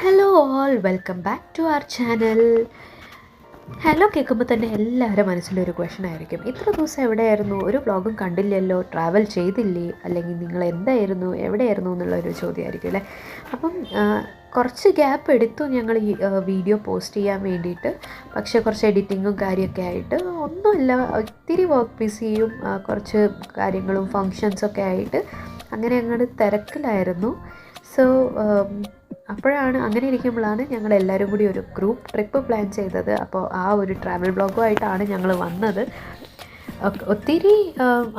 Hello all, welcome back to our channel. Hello കേൾക്കുമ്പോൾ തന്നെ എല്ലാവരുടെ മനസ്സിലൊരു ക്വസ്റ്റൻ ആയിരിക്കും, ഇത്ര ദിവസം എവിടെയായിരുന്നു, ഒരു വ്ളോഗും കണ്ടില്ലല്ലോ, ട്രാവൽ ചെയ്തില്ലേ, അല്ലെങ്കിൽ നിങ്ങൾ എന്തായിരുന്നു, എവിടെയായിരുന്നു എന്നുള്ളൊരു ചോദ്യമായിരിക്കും അല്ലേ. അപ്പം കുറച്ച് ഗ്യാപ്പ് എടുത്തു ഞങ്ങൾ ഈ വീഡിയോ പോസ്റ്റ് ചെയ്യാൻ വേണ്ടിയിട്ട്. പക്ഷേ കുറച്ച് എഡിറ്റിങ്ങും കാര്യമൊക്കെ ആയിട്ട് ഒന്നുമില്ല, ഒത്തിരി വർക്ക് ബിസിയും കുറച്ച് കാര്യങ്ങളും ഫങ്ഷൻസൊക്കെ ആയിട്ട് അങ്ങനെ അങ്ങോട്ട് തിരക്കിലായിരുന്നു. സോ അപ്പോഴാണ് അങ്ങനെ ഇരിക്കുമ്പോഴാണ് ഞങ്ങൾ എല്ലാവരും കൂടി ഒരു ഗ്രൂപ്പ് ട്രിപ്പ് പ്ലാൻ ചെയ്തത്. അപ്പോൾ ആ ഒരു ട്രാവൽ ബ്ലോഗുമായിട്ടാണ് ഞങ്ങൾ വന്നത്. ഒത്തിരി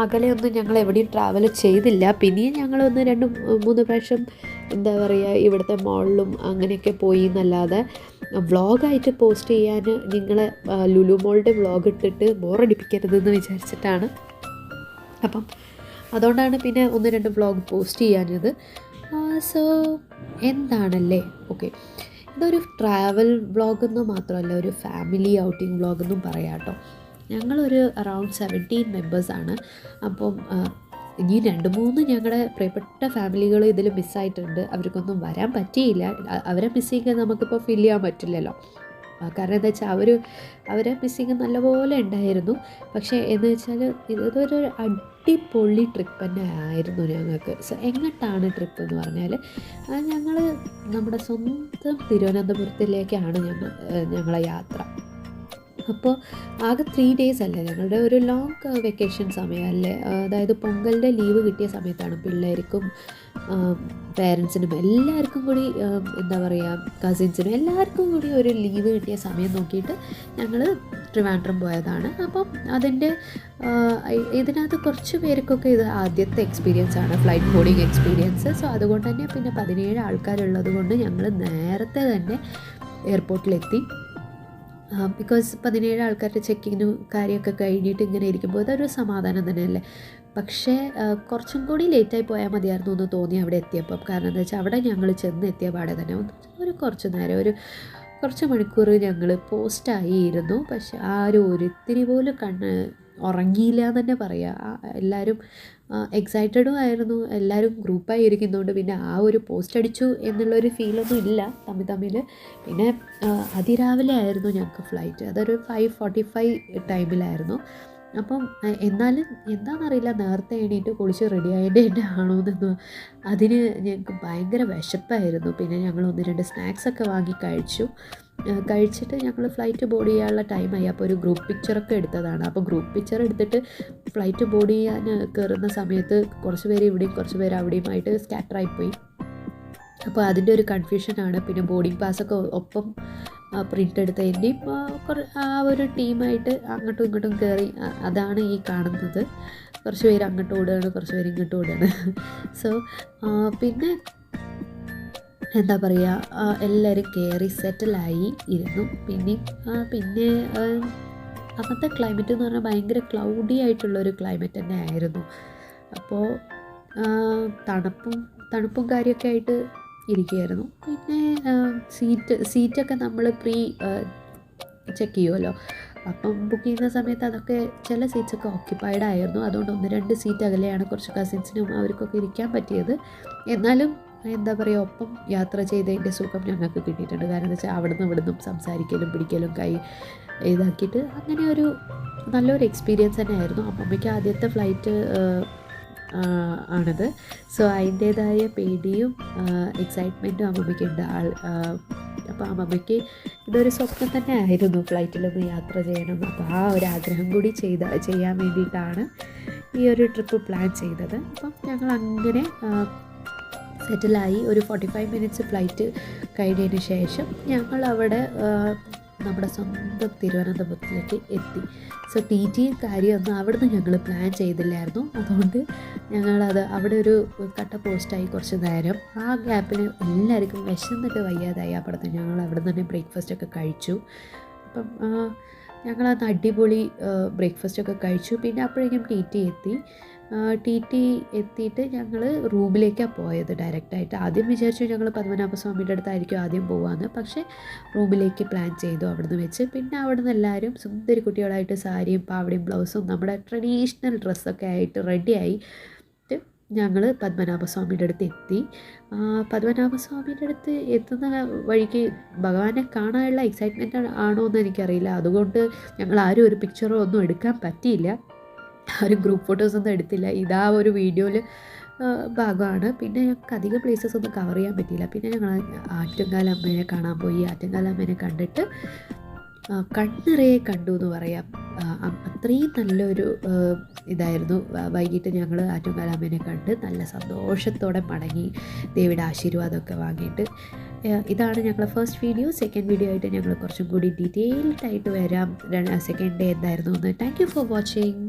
അകലെയൊന്നും ഞങ്ങൾ എവിടെയും ട്രാവൽ ചെയ്തില്ല. പിന്നെയും ഞങ്ങളൊന്ന് 2-3 പ്രാവശ്യം എന്താ പറയുക, ഇവിടുത്തെ മോളിലും അങ്ങനെയൊക്കെ പോയി എന്നല്ലാതെ വ്ളോഗായിട്ട് പോസ്റ്റ് ചെയ്യാൻ നിങ്ങളെ ലുലു മോളുടെ വ്ളോഗ് ഇട്ടിട്ട് ബോറടിപ്പിക്കരുതെന്ന് വിചാരിച്ചിട്ടാണ്. അപ്പം അതുകൊണ്ടാണ് പിന്നെ 1-2 വ്ളോഗ് പോസ്റ്റ് ചെയ്യാഞ്ഞത്. സോ എന്താണല്ലേ, ഓക്കെ, ഇതൊരു ട്രാവൽ വ്ളോഗെന്ന് മാത്രമല്ല, ഒരു ഫാമിലി ഔട്ടിംഗ് വ്ളോഗെന്നും പറയാം കേട്ടോ. ഞങ്ങളൊരു അറൗണ്ട് 17 മെമ്പേഴ്സാണ്. അപ്പം ഇനി 2-3 ഞങ്ങളുടെ പ്രിയപ്പെട്ട ഫാമിലികൾ ഇതിൽ മിസ്സായിട്ടുണ്ട്. അവർക്കൊന്നും വരാൻ പറ്റിയില്ല. അവരെ മിസ്സിങ് നമുക്കിപ്പോൾ ഫീൽ ചെയ്യാൻ പറ്റില്ലല്ലോ. കാരണം എന്താ വെച്ചാൽ അവരെ മിസ്സിങ് നല്ലപോലെ ഉണ്ടായിരുന്നു. പക്ഷേ എന്ന് വെച്ചാൽ ഇതൊരു അടിപൊളി ട്രിപ്പ് തന്നെ ആയിരുന്നു ഞങ്ങൾക്ക്. സോ എങ്ങോട്ടാണ് ട്രിപ്പ് എന്ന് പറഞ്ഞാൽ, ഞങ്ങൾ നമ്മുടെ സ്വന്തം തിരുവനന്തപുരത്തിലേക്കാണ് ഞങ്ങളെ യാത്ര. അപ്പോൾ ആകെ 3 ഡേയ്സ് അല്ലേ, ഞങ്ങളുടെ ഒരു ലോങ് വെക്കേഷൻ സമയമല്ലേ. അതായത് പൊങ്കലിൻ്റെ ലീവ് കിട്ടിയ സമയത്താണ് പിള്ളേർക്കും പേരൻസിനും എല്ലാവർക്കും കൂടി എന്താ പറയുക, കസിൻസിനും എല്ലാവർക്കും കൂടി ഒരു ലീവ് കിട്ടിയ സമയം നോക്കിയിട്ട് ഞങ്ങൾ ട്രിവാൻഡ്രം പോയതാണ്. അപ്പം അതിൻ്റെ ഇതിനകത്ത് കുറച്ച് പേർക്കൊക്കെ ഇത് ആദ്യത്തെ എക്സ്പീരിയൻസ് ആണ്, ഫ്ലൈറ്റ് ബോർഡിങ് എക്സ്പീരിയൻസ്. സോ അതുകൊണ്ട് തന്നെ പിന്നെ 17 ആൾക്കാരുള്ളത് കൊണ്ട് ഞങ്ങൾ നേരത്തെ തന്നെ എയർപോർട്ടിലെത്തി. ബിക്കോസ് 17 ആൾക്കാരുടെ ചെക്കിങ്ങിനും കാര്യമൊക്കെ കഴിഞ്ഞിട്ട് ഇങ്ങനെ ഇരിക്കുമ്പോൾ അതൊരു സമാധാനം തന്നെയല്ലേ. പക്ഷേ കുറച്ചും കൂടി ലേറ്റായി പോയാൽ മതിയായിരുന്നു എന്ന് തോന്നി അവിടെ എത്തിയപ്പം. കാരണം എന്താ വെച്ചാൽ അവിടെ ഞങ്ങൾ ചെന്ന് എത്തിയ പാടെ തന്നെ കുറച്ച് നേരം, കുറച്ച് മണിക്കൂർ ഞങ്ങൾ പോസ്റ്റായിരുന്നു. പക്ഷെ ഒരു ഇത്തിരി പോലും ഉറങ്ങിയില്ല എന്ന് തന്നെ പറയാം. എല്ലാവരും എക്സൈറ്റഡും ആയിരുന്നു. എല്ലാവരും ഗ്രൂപ്പായി ഇരിക്കുന്നതുകൊണ്ട് പിന്നെ ഒരു പോസ്റ്റ് അടിച്ചു എന്നുള്ളൊരു ഫീലൊന്നും ഇല്ല തമ്മിൽ. പിന്നെ അതിരാവിലെ ആയിരുന്നു ഞങ്ങൾക്ക് ഫ്ലൈറ്റ്. അതൊരു 5:45 ടൈമിലായിരുന്നു. അപ്പം എന്നാലും എന്താണെന്നറിയില്ല, നേരത്തെ എണീറ്റ് കുളിച്ച് റെഡി ആയതിൻ്റെ ആണോ എന്നൊന്നും, അതിന് ഞങ്ങൾക്ക് ഭയങ്കര വിശപ്പായിരുന്നു. പിന്നെ ഞങ്ങൾ 1-2 സ്നാക്സൊക്കെ വാങ്ങി കഴിച്ചിട്ട് ഞങ്ങൾ ഫ്ലൈറ്റ് ബോർഡ് ചെയ്യാനുള്ള ടൈമായി. അപ്പോൾ ഒരു ഗ്രൂപ്പ് പിക്ചറൊക്കെ എടുത്തതാണ്. അപ്പോൾ ഗ്രൂപ്പ് പിക്ചർ എടുത്തിട്ട് ഫ്ലൈറ്റ് ബോർഡ് ചെയ്യാൻ കയറുന്ന സമയത്ത് കുറച്ച് പേര് ഇവിടെയും കുറച്ച് പേര് അവിടെയുമായിട്ട് സ്കാറ്ററായിപ്പോയി. അപ്പോൾ അതിൻ്റെ ഒരു കൺഫ്യൂഷനാണ്. പിന്നെ ബോർഡിംഗ് പാസ്സൊക്കെ ഒപ്പം പ്രിൻ്റ് എടുത്തതിൻ്റെയും ഒരു ടീമായിട്ട് അങ്ങോട്ടും ഇങ്ങോട്ടും കയറി. അതാണ് ഈ കാണുന്നത്. കുറച്ച് പേര് അങ്ങോട്ട് ഓടുകയാണ്, കുറച്ച് പേര് ഇങ്ങോട്ട് ഓടുകയാണ്. സോ പിന്നെ എന്താ പറയുക, എല്ലാവരും കയറി സെറ്റിലായി ഇരുന്നു. പിന്നെ അന്നത്തെ ക്ലൈമറ്റ് എന്ന് പറഞ്ഞാൽ ഭയങ്കര ക്ലൗഡി ആയിട്ടുള്ളൊരു ക്ലൈമറ്റ് തന്നെ ആയിരുന്നു. അപ്പോൾ തണുപ്പും കാര്യമൊക്കെ ആയിട്ട് ഇരിക്കുകയായിരുന്നു. പിന്നെ സീറ്റൊക്കെ നമ്മൾ ചെക്ക് ചെയ്യുമല്ലോ. അപ്പം ബുക്ക് ചെയ്യുന്ന സമയത്ത് അതൊക്കെ ചില സീറ്റ്സൊക്കെ ഓക്യുപ്പൈഡ് ആയിരുന്നു. അതുകൊണ്ട് 1-2 സീറ്റ് അകലെയാണ് കുറച്ച് കസിൻസിനും അവർക്കൊക്കെ ഇരിക്കാൻ പറ്റിയത്. എന്നാലും എന്താ പറയുക, ഒപ്പം യാത്ര ചെയ്തതിൻ്റെ സുഖം ഞങ്ങൾക്ക് കിട്ടിയിട്ടുണ്ട്. കാരണം എന്താ വെച്ചാൽ ഇവിടുന്നും സംസാരിക്കലും പിടിക്കലും ഇതാക്കിയിട്ട് അങ്ങനെ ഒരു നല്ലൊരു എക്സ്പീരിയൻസ് തന്നെ ആയിരുന്നു. അമ്മയ്ക്ക് ആദ്യത്തെ ഫ്ലൈറ്റ് ആണത്. സോ അതിൻ്റേതായ പേടിയും എക്സൈറ്റ്മെൻറ്റും അമ്മയ്ക്കുണ്ട്. അപ്പോൾ അമ്മയ്ക്ക് ഇതൊരു സ്വപ്നം തന്നെ ആയിരുന്നു ഫ്ലൈറ്റിലൊന്ന് യാത്ര ചെയ്യണം. അപ്പോൾ ഒരു ആഗ്രഹം കൂടി ചെയ്യാൻ വേണ്ടിയിട്ടാണ് ഈ ഒരു ട്രിപ്പ് പ്ലാൻ ചെയ്തത്. അപ്പം ഞങ്ങൾ അങ്ങനെ സെറ്റിലായി. ഒരു 45 മിനിറ്റ്സ് ഫ്ലൈറ്റ് കഴിഞ്ഞതിന് ശേഷം ഞങ്ങൾ അവിടെ നമ്മുടെ സ്വന്തം തിരുവനന്തപുരത്തിലേക്ക് എത്തി. സോ കാര്യമൊന്നും അവിടുന്ന് ഞങ്ങൾ പ്ലാൻ ചെയ്തില്ലായിരുന്നു. അതുകൊണ്ട് അവിടെ ഒരു കട്ട പോസ്റ്റായി കുറച്ച് നേരം. ആ ഗ്യാപ്പിൽ എല്ലാവർക്കും വിശന്നിട്ട് വയ്യാതായി. അവിടുന്ന് ഞങ്ങൾ അവിടെ നിന്ന് തന്നെ ബ്രേക്ക്ഫാസ്റ്റൊക്കെ കഴിച്ചു. അപ്പം ഞങ്ങളന്ന് അടിപൊളി ബ്രേക്ക്ഫാസ്റ്റൊക്കെ കഴിച്ചു. പിന്നെ അപ്പോഴേക്കും എത്തിയിട്ട് ഞങ്ങൾ റൂമിലേക്കാണ് പോയത് ഡയറക്റ്റായിട്ട്. ആദ്യം വിചാരിച്ചു ഞങ്ങൾ പത്മനാഭസ്വാമിയുടെ അടുത്തായിരിക്കും ആദ്യം പോകാമെന്ന്. പക്ഷേ റൂമിലേക്ക് പ്ലാൻ ചെയ്തു അവിടുന്ന് വെച്ച്. പിന്നെ അവിടുന്ന് എല്ലാവരും സുന്ദരി കുട്ടികളായിട്ട് സാരിയും പാവടയും ബ്ലൗസും നമ്മുടെ ട്രഡീഷണൽ ഡ്രസ്സൊക്കെ ആയിട്ട് റെഡിയായി ഞങ്ങൾ പത്മനാഭസ്വാമിയുടെ അടുത്ത് എത്തി. പത്മനാഭസ്വാമിയുടെ അടുത്ത് എത്തുന്ന വഴിക്ക് ഭഗവാനെ കാണാനുള്ള എക്സൈറ്റ്മെൻറ്റ് ആണോ എന്ന് എനിക്കറിയില്ല. അതുകൊണ്ട് ഞങ്ങൾ ആരും ഒരു പിക്ചറോ ഒന്നും എടുക്കാൻ പറ്റിയില്ല. ആരും ഗ്രൂപ്പ് ഫോട്ടോസൊന്നും എടുത്തില്ല. ഇതാ ഒരു വീഡിയോയിൽ ഭാഗമാണ്. പിന്നെ ഞങ്ങൾക്ക് അധികം പ്ലേസസ് ഒന്നും കവർ ചെയ്യാൻ പറ്റിയില്ല. പിന്നെ ഞങ്ങൾ ആറ്റുകാലമ്മേനെ കാണാൻ പോയി. ആറ്റുകാലമ്മേനെ കണ്ടിട്ട് കണ്ണിറയെ കണ്ടു എന്ന് പറയാം. അത്രയും നല്ലൊരു ഇതായിരുന്നു. വൈകിട്ട് ഞങ്ങൾ ആറ്റുകാലമ്മേനെ കണ്ട് നല്ല സന്തോഷത്തോടെ മടങ്ങി, ദേവിയുടെ ആശീർവാദമൊക്കെ വാങ്ങിയിട്ട്. ഇതാണ് ഞങ്ങളുടെ ഫസ്റ്റ് വീഡിയോ. സെക്കൻഡ് വീഡിയോ ആയിട്ട് ഞങ്ങൾ കുറച്ചും കൂടി ഡീറ്റെയിൽഡ് ആയിട്ട് വരാം. സെക്കൻഡ് ഡേ എന്തായിരുന്നു എന്ന്. Thank you for watching.